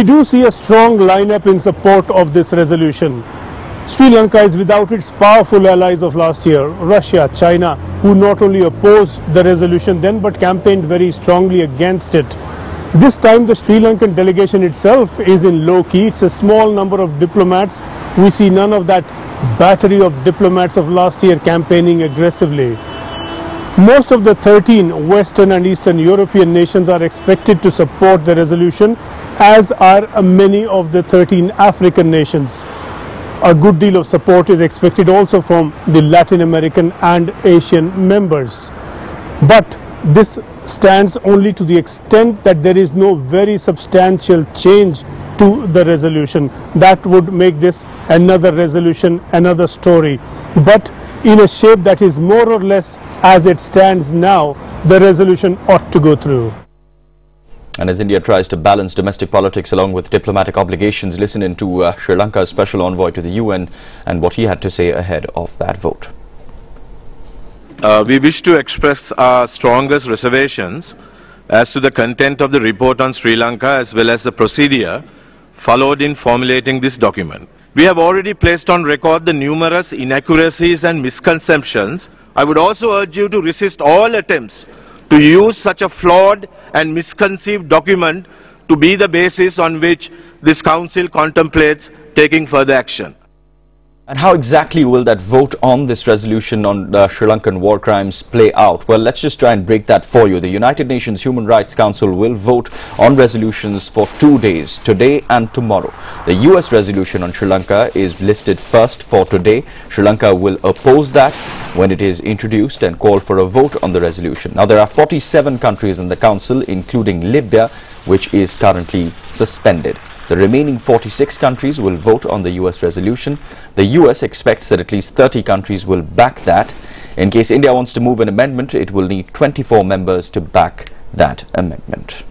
We do see a strong lineup in support of this resolution. Sri Lanka is without its powerful allies of last year, Russia, China, who not only opposed the resolution then but campaigned very strongly against it. This time the Sri Lankan delegation itself is in low key. It's a small number of diplomats. We see none of that battery of diplomats of last year campaigning aggressively. Most of the 13 Western and Eastern European nations are expected to support the resolution, as are many of the 13 African nations. A good deal of support is expected also from the Latin American and Asian members. But this stands only to the extent that there is no very substantial change to the resolution. That would make this another resolution, another story. But in a shape that is more or less as it stands now, the resolution ought to go through. And as India tries to balance domestic politics along with diplomatic obligations, listen in to Sri Lanka's special envoy to the UN and what he had to say ahead of that vote. We wish to express our strongest reservations as to the content of the report on Sri Lanka as well as the procedure followed in formulating this document. We have already placed on record the numerous inaccuracies and misconceptions. I would also urge you to resist all attempts to use such a flawed and misconceived document to be the basis on which this Council contemplates taking further action. And how exactly will that vote on this resolution on Sri Lankan war crimes play out? Well, let's just try and break that for you. The United Nations Human Rights Council will vote on resolutions for 2 days, today and tomorrow. The US resolution on Sri Lanka is listed first for today. Sri Lanka will oppose that when it is introduced and call for a vote on the resolution. Now, there are 47 countries in the Council, including Libya, which is currently suspended. The remaining 46 countries will vote on the US resolution. The US expects that at least 30 countries will back that. In case India wants to move an amendment, it will need 24 members to back that amendment.